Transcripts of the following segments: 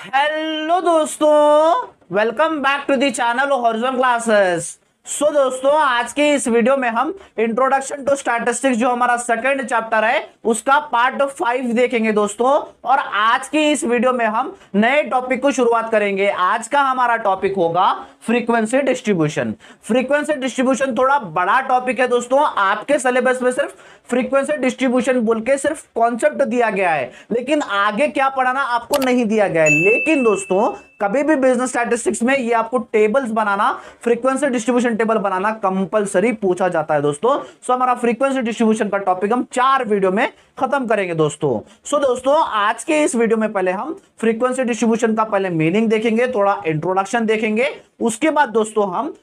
Hello दोस्तों, welcome back to the channel horizon classes. So दोस्तों, आज के इस वीडियो में हम इंट्रोडक्शन टू स्टैटिस्टिक्स जो हमारा सेकंड चैप्टर है उसका पार्ट 5 देखेंगे दोस्तों। और आज की इस वीडियो में हम नए टॉपिक को शुरुआत करेंगे। आज का हमारा टॉपिक होगा फ्रीक्वेंसी डिस्ट्रीब्यूशन। फ्रीक्वेंसी डिस्ट्रीब्यूशन थोड़ा बड़ा टॉपिक है दोस्तों। आपके सिलेबस में सिर्फ फ्रीक्वेंसी डिस्ट्रीब्यूशन बोल के सिर्फ कॉन्सेप्ट दिया गया है, लेकिन आगे क्या पढ़ाना आपको नहीं दिया गया है। लेकिन दोस्तों, कभी भी बिजनेस स्टैटिस्टिक्स में ये आपको टेबल्स बनाना, फ्रीक्वेंसी डिस्ट्रीब्यूशन टेबल बनाना कंपलसरी पूछा जाता है दोस्तों। सो हमारा फ्रीक्वेंसी डिस्ट्रीब्यूशन का टॉपिक हम 4 वीडियो में खत्म करेंगे दोस्तों। सो दोस्तों, आज के इस वीडियो में पहले हम फ्रीक्वेंसी डिस्ट्रीब्यूशन का पहले मीनिंग देखेंगे, थोड़ा इंट्रोडक्शन देखेंगे। उसके बाद दोस्तों हम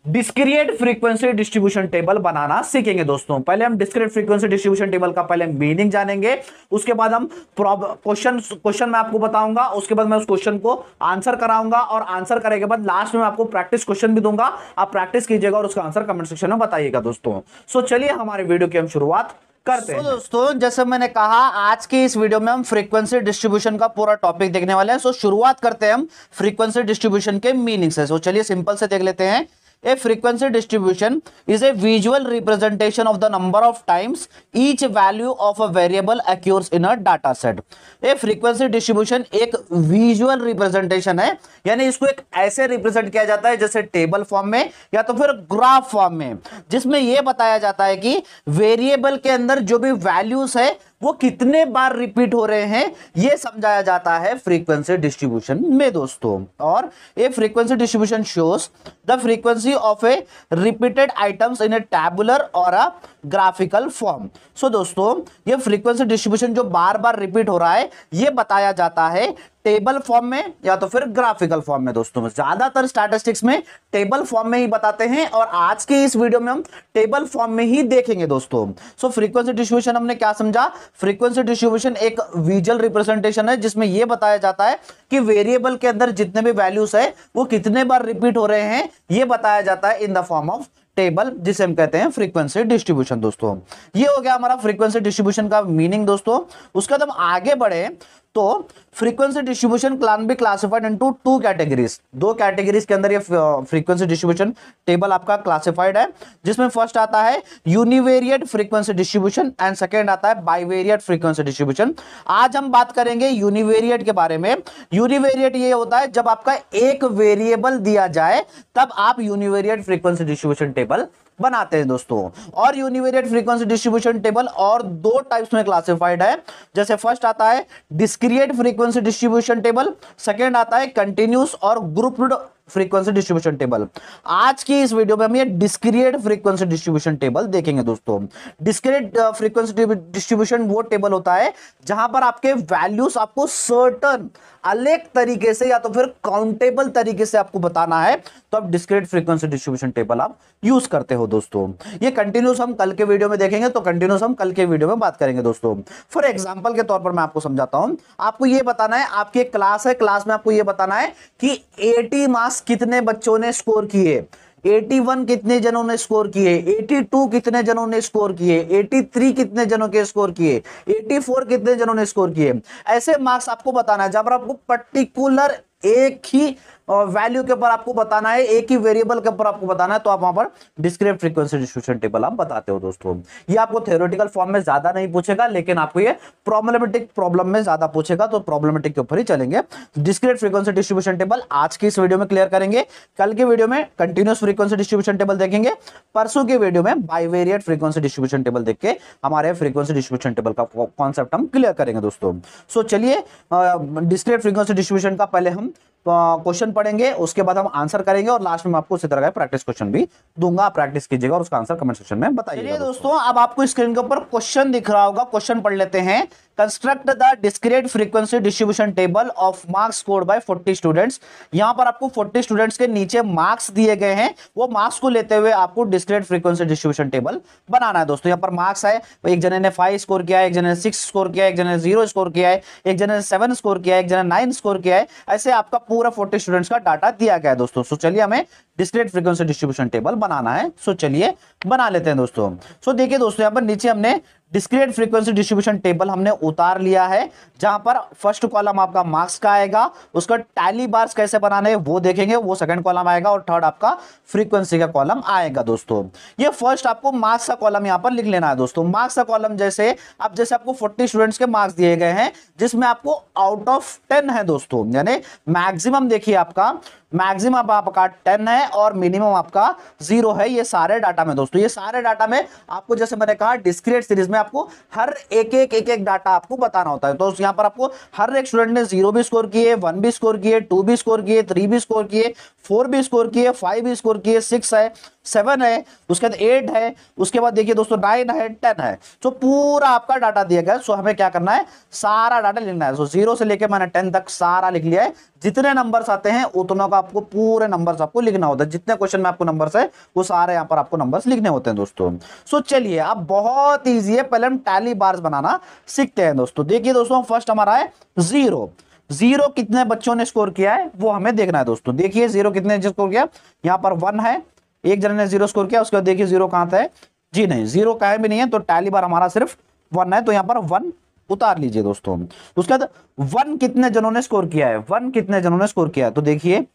डिस्क्रीट फ्रीक्वेंसी डिस्ट्रीब्यूशन टेबल बनाना सीखेंगे दोस्तों। पहले हम डिस्क्रीट फ्रीक्वेंसी डिस्ट्रीब्यूशन टेबल का पहले मीनिंग जानेंगे, उसके बाद हम क्वेश्चन मैं आपको बताऊंगा, उसके बाद मैं उस क्वेश्चन को आंसर कराऊंगा और आंसर करने के बाद लास्ट में मैं आपको प्रैक्टिस क्वेश्चन भी दूंगा। आप प्रैक्टिस कीजिएगा और उसका आंसर कमेंट सेक्शन में बताइएगा दोस्तों। सो चलिए हमारे वीडियो की हम शुरुआत करते हैं। दोस्तों, जैसे मैंने कहा, आज की इस वीडियो में हम फ्रीक्वेंसी डिस्ट्रीब्यूशन का पूरा टॉपिक देखने वाले हैं। सो शुरुआत करते हैं हम फ्रीक्वेंसी डिस्ट्रीब्यूशन के मीनिंग से। सो चलिए सिंपल से देख लेते हैं। A frequency distribution is a visual representation of the number of times each value of a variable occurs in a data set. A frequency distribution एक visual representation है, यानी इसको एक ऐसे रिप्रेजेंट किया जाता है जैसे टेबल फॉर्म में या तो फिर ग्राफ फॉर्म में, जिसमें यह बताया जाता है कि वेरिएबल के अंदर जो भी वैल्यूज है वो कितने बार रिपीट हो रहे हैं, यह समझाया जाता है फ्रीक्वेंसी डिस्ट्रीब्यूशन में दोस्तों। और ये frequency distribution shows the frequency of A repeated items in A tabular और अ ग्राफिकल फॉर्म। सो दोस्तों, ये फ्रीक्वेंसी डिस्ट्रीब्यूशन जो बार बार रिपीट हो रहा है यह बताया जाता है टेबल फॉर्म में या तो फिर ग्राफिकल फॉर्म में दोस्तों। ज्यादातर स्टैटिस्टिक्स में टेबल फॉर्म में ही बताते हैं और आज के इस वीडियो में हम टेबल फॉर्म में ही देखेंगे दोस्तों। सो फ्रीक्वेंसी डिस्ट्रीब्यूशन हमने क्या समझा? फ्रीक्वेंसी डिस्ट्रीब्यूशन एक विजुअल रिप्रेजेंटेशन है जिसमें यह बताया जाता है कि वेरिएबल के अंदर जितने भी वैल्यूज है वो कितने बार रिपीट हो रहे हैं, यह बताया जाता है in the form of table, जिसे हम कहते हैं फ्रीक्वेंसी डिस्ट्रीब्यूशन दोस्तों। ये हो गया हमारा फ्रीक्वेंसी डिस्ट्रीब्यूशन का मीनिंग दोस्तों। उसके बाद हम आगे बढ़े तो frequency distribution can be classified into 2 categories. 2 categories के अंदर ये फ्रीक्वेंसी डिस्ट्रीब्यूशन टेबल आपका क्लासिफाइड है, जिसमें फर्स्ट आता है univariate frequency distribution and second आता है बाइवेरिएट फ्रीक्वेंसी डिस्ट्रीब्यूशन। आज हम बात करेंगे यूनिवेरिएट के बारे में। यूनिवेरिएट ये होता है जब आपका एक वेरिएबल दिया जाए तब आप यूनिवेरिएट फ्रीक्वेंसी डिस्ट्रीब्यूशन टेबल बनाते हैं दोस्तों। और यूनिवेरिएट फ्रीक्वेंसी डिस्ट्रीब्यूशन टेबल और 2 टाइप्स में क्लासिफाइड है। जैसे फर्स्ट आता है discrete frequency distribution table, second आता है कंटिन्यूस और ग्रुप्ड फ्रीक्वेंसी डिस्ट्रीब्यूशन टेबल। आज की इस वीडियो में हम ये डिस्क्रीट फ्रीक्वेंसी डिस्ट्रीब्यूशन टेबल देखेंगे दोस्तों। डिस्क्रीट फ्रीक्वेंसी डिस्ट्रीब्यूशन वो टेबल होता है जहां पर आपके वैल्यूज आपको सर्टन अलग तरीके से या तो फिर काउंटेबल तरीके से आपको बताना है, तो आप डिस्क्रीट फ्रीक्वेंसी डिस्ट्रीब्यूशन टेबल आप यूज करते हो दोस्तों। ये कंटिन्यूस हम कल के वीडियो में देखेंगे, तो कंटिन्यूस हम कल के वीडियो में बात करेंगे दोस्तों। फॉर एग्जांपल के तौर पर मैं आपको समझाता हूं। आपको ये बताना है, आपकी एक क्लास है, क्लास में आपको ये बताना है कि 80 मार्क्स कितने बच्चों ने स्कोर किए, 81 कितने जनों ने स्कोर किए, 82 कितने जनों ने स्कोर किए, 83 कितने जनों के स्कोर किए, 84 कितने जनों ने स्कोर किए। ऐसे मार्क्स आपको बताना है। जब आपको पर्टिकुलर एक ही वैल्यू के ऊपर आपको बताना है, एक ही वेरिएबल के ऊपर आपको बताना है, तो आप वहां पर डिस्क्रीट फ्रीक्वेंसी डिस्ट्रीब्यूशन टेबल आप बताते हो दोस्तों। ये आपको थ्योरेटिकल फॉर्म में ज्यादा नहीं पूछेगा, लेकिन आपको ये प्रॉब्लमेटिक प्रॉब्लम में ज्यादा पूछेगा, तो प्रॉब्लमेटिक के ऊपर ही चलेंगे। डिस्क्रीट फ्रीक्वेंसी डिस्ट्रीब्यूशन टेबल आज की इस वीडियो में क्लियर करेंगे। कल के वीडियो में कंटिन्यूस फ्रीक्वेंसी डिस्ट्रीब्यूशन टेबल देखेंगे। परसों के वीडियो में बाइवेरिएट फ्रीक्वेंसी डिस्ट्रीब्यूशन टेबल देख के हमारे फ्रीक्वेंसी डिस्ट्रीब्यूशन टेबल का कॉन्सेप्ट हम क्लियर करेंगे दोस्तों। सो चलिए डिस्क्रीट फ्रीक्वेंसी डिस्ट्रीब्यूशन का पहले हम क्वेश्चन पढ़ेंगे, उसके बाद हम आंसर करेंगे और लास्ट में मैं आपको उसी तरह का प्रैक्टिस क्वेश्चन भी दूंगा। प्रैक्टिस कीजिएगा और उसका आंसर कमेंट सेक्शन में बताइए दोस्तों। अब आपको स्क्रीन के ऊपर क्वेश्चन दिख रहा होगा, क्वेश्चन पढ़ लेते हैं। Construct the discrete frequency distribution table of marks scored by 40 students. यहां पर आपको 40 स्टूडेंट्स के नीचे मार्क्स दिए गए हैं, वो मार्क्स को लेते हुए आपको डिस्क्रीट फ्रीक्वेंसी डिस्ट्रीब्यूशन टेबल बनाना है दोस्तों। यहां पर मार्क्स है, एक जने ने 5 स्कोर किया है, एक जने ने 6 स्कोर किया है, एक जने ने 0 स्कोर किया है, एक जने ने 7 स्कोर किया है, एक जने ने 9 स्कोर किया है। ऐसे आपका पूरा 40 स्टूडेंट्स का डाटा दिया गया है दोस्तों। सो चलिए हमें डिस्क्रीट फ्रीक्वेंसी डिस्ट्रीब्यूशन टेबल बनाना है। सो चलिए बना लेते हैं दोस्तों। सो देखिए दोस्तों, यहां पर नीचे हमने डिस्क्रीट फ्रीक्वेंसी डिस्ट्रीब्यूशन टेबल हमने उतार लिया है, जहां पर फर्स्ट कॉलम आपका मार्क्स का आएगा, उसका टैली बार्स कैसे बनाने हैं वो देखेंगे, वो सेकंड कॉलम आएगा, और थर्ड आपका फ्रीक्वेंसी का कॉलम आएगा दोस्तों। ये फर्स्ट आपको मार्क्स का कॉलम यहां पर लिख लेना है दोस्तों। मार्क्स का कॉलम जैसे आपको 40 स्टूडेंट्स के मार्क्स दिए गए हैं, जिसमें आपको आउट ऑफ 10 है दोस्तों, यानी मैक्सिमम देखिए आपका मैक्सिमम आपका 10 है और मिनिमम आपका 0 है। ये सारे डाटा में दोस्तों, ये सारे डाटा में आपको जैसे मैंने कहा डिस्क्रीट सीरीज में आपको हर एक डाटा आपको बताना होता है। तो यहां पर आपको हर एक स्टूडेंट ने 0 भी स्कोर किए, 1 भी स्कोर किए, 2 भी स्कोर किए, 3 भी स्कोर किए, 4 भी स्कोर किए, 5 भी स्कोर किए, 6 है, 7 है, उसके बाद 8 है, उसके बाद देखिए दोस्तों 9 है, 10 है। तो पूरा आपका डाटा दिया गया। सो हमें क्या करना है, सारा डाटा लिखना है। सो 0 से लेके मैंने 10 तक सारा लिख लिया है। जितने नंबर्स आते हैं उतनों का आपको पूरे नंबर्स आपको लिखना होता है। जितने क्वेश्चन में आपको नंबर्स है वो सारे यहां पर आपको नंबर्स लिखने होते हैं दोस्तों। सो चलिए, अब बहुत ईजी है, पहले हम टैली बार्स बनाना सीखते हैं दोस्तों। देखिए दोस्तों, फर्स्ट हमारा है 0। 0 कितने बच्चों ने स्कोर किया है वो हमें देखना है दोस्तों। देखिए 0 कितने ने स्कोर किया, यहां पर 1 है, एक जने ने 0 स्कोर किया। उसके बाद देखिए 0 कहां था, जी नहीं, 0 कहीं भी नहीं है, तो टैली बार हमारा सिर्फ 1 है, तो यहां पर 1 उतार लीजिए दोस्तों। उसके बाद 1 कितने जनों ने स्कोर किया है, 1 कितने जनों ने स्कोर किया है, तो देखिए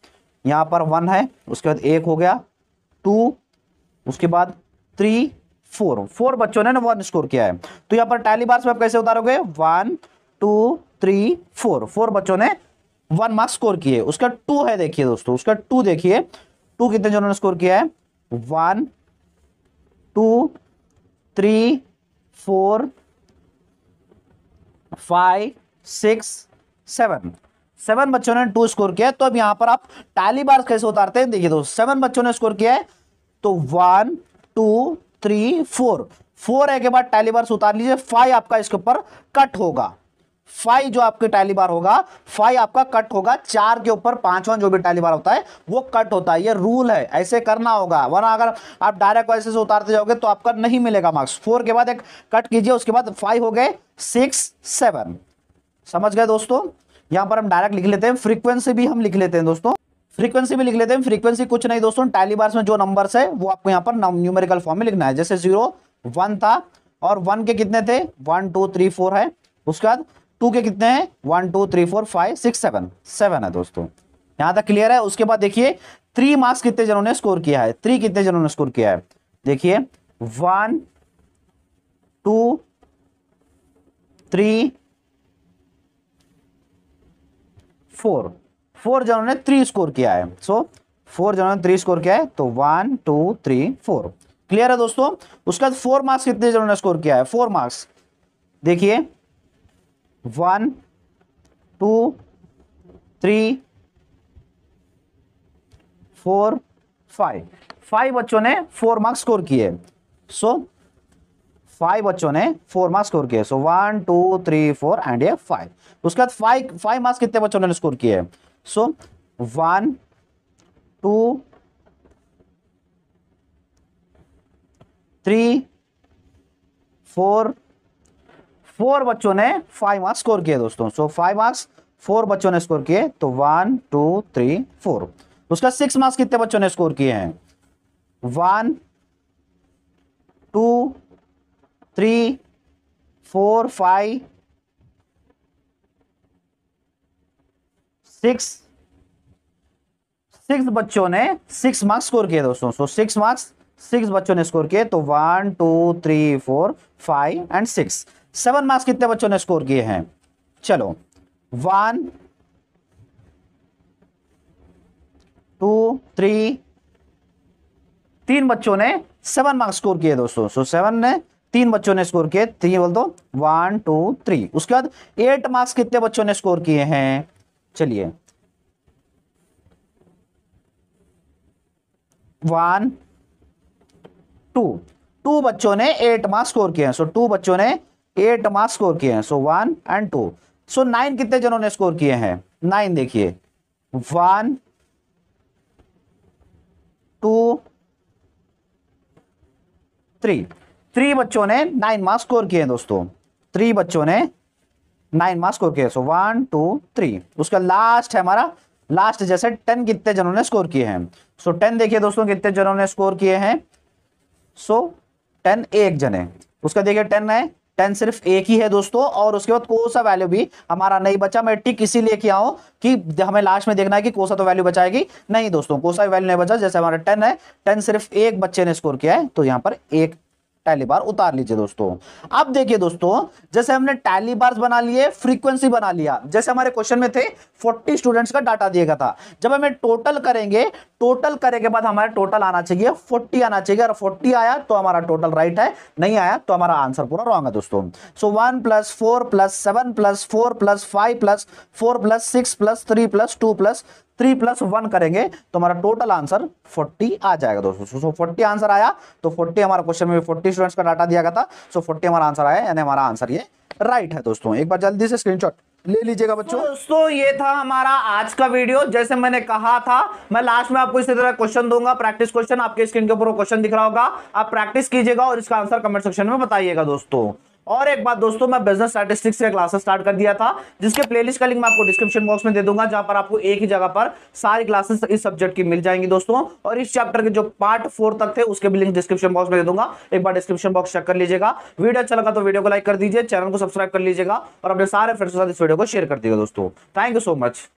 यहां पर 1 है, उसके बाद 1 हो गया, 2, उसके बाद 3, 4 बच्चों ने 1 स्कोर किया है। तो यहां पर टैली बार्स में आप कैसे उतारोगे, 1 2 3 4 बच्चों ने 1 मार्क्स स्कोर किए। उसका 2 है, देखिए दोस्तों उसका 2 देखिए, 2 कितने जनों ने स्कोर किया है, 1 2 3 4 5 6 7 बच्चों ने 2 स्कोर किया है। तो अब यहां पर आप टैली बार्स कैसे उतारते हैं, देखिए दोस्तों 7 बच्चों ने स्कोर किया है, तो 1 2 3 4 है के बाद टैली बार्स उतार लीजिए। 5 आपका इसके ऊपर कट होगा, 5 जो आपके टैली बार होगा, 5 आपका कट होगा। 4 के ऊपर 5वां जो भी टैली बार होता है वो कट होता है। ये रूल है, ऐसे करना होगा, वरना अगर आप डायरेक्ट ऐसे से उतारते जाओगे तो आपका नहीं मिलेगा मार्क्स। 4 के बाद एक कट कीजिए, उसके बाद 5 हो गए, 6 7। समझ गए दोस्तों। यहां पर हम डायरेक्ट लिख लेते हैं, फ्रीक्वेंसी भी हम लिख लेते हैं दोस्तों, फ्रीक्वेंसी भी लिख लेते हैं। फ्रीक्वेंसी कुछ नहीं दोस्तों, टैली बार्स में जो नंबर्स है वो आपको यहां पर न्यूमेरिकल फॉर्म में लिखना है। जैसे 0 1 था, और 1 के कितने थे, 1 2 3 4 है। उसके बाद 2 के कितने हैं, 1 2 3 4 5 6 7 है दोस्तों। यहां तक क्लियर है। उसके बाद देखिए 3 मार्क्स कितने जनों ने स्कोर किया है, 3 कितने जनों ने स्कोर किया है, देखिए 1 2 3 4 जनों ने 3 स्कोर किया है। सो 4 जनों ने 3 स्कोर किया है, तो 1 2 3 4। क्लियर है दोस्तों। उसके बाद 4 मार्क्स कितने जनों ने स्कोर किया है, 4 मार्क्स देखिए 1 2 3 4 5 बच्चों ने 4 मार्क्स स्कोर किए। सो 5 बच्चों ने 4 मार्क्स स्कोर किए। सो 1 2 3 4 एंड ये 5। उसके बाद 5 मार्क्स कितने बच्चों ने स्कोर किए, सो 1 2 3 4 बच्चों ने 5 मार्क्स स्कोर किए दोस्तों। सो 5 मार्क्स 4 बच्चों ने स्कोर किए, तो 1 2 3 4। उसका 6 मार्क्स कितने बच्चों ने स्कोर किए हैं, 1 2 3 4 5 6 बच्चों ने 6 मार्क्स स्कोर किए दोस्तों। सो 6 मार्क्स 6 बच्चों ने स्कोर किए, तो 1 2 3 4 5 एंड 6। 7 मार्क्स कितने बच्चों ने स्कोर किए हैं, चलो 1 2 3 3 बच्चों ने 7 मार्क्स स्कोर किए दोस्तों। सो 7 ने 3 बच्चों ने स्कोर किए, 3 बोल दो, 1 2 3। उसके बाद 8 मार्क्स कितने बच्चों ने स्कोर किए हैं, चलिए 1 2 बच्चों ने 8 मार्क्स स्कोर किए हैं। सो 2 बच्चों ने 8 मार्क्स स्कोर किए हैं। सो 1 एंड 2। सो 9 कितने जनों ने स्कोर किए हैं, 9 देखिए 1 2 3 बच्चों ने 9 मार्क्स स्कोर किए हैं दोस्तों। 3 बच्चों ने 9 मार्क्स स्कोर किए। सो 1 2 3। उसका लास्ट है हमारा, लास्ट जैसे 10 कितने जनों ने स्कोर किए हैं। सो 10 देखिए दोस्तों कितने जनों ने स्कोर किए हैं, सो 10 एक जने। उसका देखिए 10 है, 10 सिर्फ एक ही है दोस्तों, और उसके बाद कोसा वैल्यू भी हमारा नहीं बचा। मैं टिक इसीलिए किया हूं कि हमें लास्ट में देखना है कि कोसा तो वैल्यू बचाएगी नहीं दोस्तों, कोसा वैल्यू नहीं बचा। जैसे हमारा 10 है, 10 सिर्फ एक बच्चे ने स्कोर किया है, तो यहां पर एक टैली बार उतार लीजिए दोस्तों। अब देखिए दोस्तों, जैसे हमने टैली बार्स बना लिए, फ्रीक्वेंसी बना लिया, जैसे हमारे क्वेश्चन में थे 40 स्टूडेंट्स का डाटा दिया गया था, जब हमें टोटल करेंगे, टोटल करने के बाद हमारा टोटल आना चाहिए 40 आना चाहिए। अगर 40 आया तो हमारा टोटल राइट है, नहीं आया तो हमारा आंसर पूरा रॉन्ग है दोस्तों। सो 1 + 4 + 7 + 4 + 5 + 4 + 6 + 3 + 2 + 3 + 1 करेंगे तो हमारा टोटल आंसर 40 आ जाएगा दोस्तों। सो 40 आंसर आया, तो 40 हमारा क्वेश्चन में 40 स्टूडेंट्स का डाटा दिया गया था, सो 40 हमारा आंसर आया, यानी हमारा आंसर ये राइट है दोस्तों। एक बार जल्दी से स्क्रीनशॉट ले लीजिएगा बच्चों। दोस्तों ये था हमारा आज का वीडियो। जैसे मैंने कहा था, मैं लास्ट में आपको इसी तरह क्वेश्चन दूंगा, प्रैक्टिस क्वेश्चन। आपके स्क्रीन के ऊपर क्वेश्चन दिख रहा होगा, आप प्रैक्टिस कीजिएगा और इसका आंसर कमेंट सेक्शन में बताइएगा दोस्तों। और एक बात दोस्तों, मैं बिजनेस स्टैटिस्टिक्स के क्लासेस स्टार्ट कर दिया था, जिसके प्लेलिस्ट का लिंक मैं आपको डिस्क्रिप्शन बॉक्स में दे दूंगा, जहां पर आपको एक ही जगह पर सारी क्लासेस इस सब्जेक्ट की मिल जाएंगी दोस्तों। और इस चैप्टर के जो पार्ट 4 तक थे उसके भी लिंक डिस्क्रिप्शन बॉक्स में दे दूंगा, एक बार डिस्क्रिप्शन बॉक्स चेक कर लीजिएगा। वीडियो अच्छा लगा तो वीडियो को लाइक कर दीजिए, चैनल को सब्सक्राइब कर लीजिएगा और अपने सारे फ्रेंड्स के साथ इस वीडियो को शेयर कर दीजिएगा दोस्तों। Thank you so much.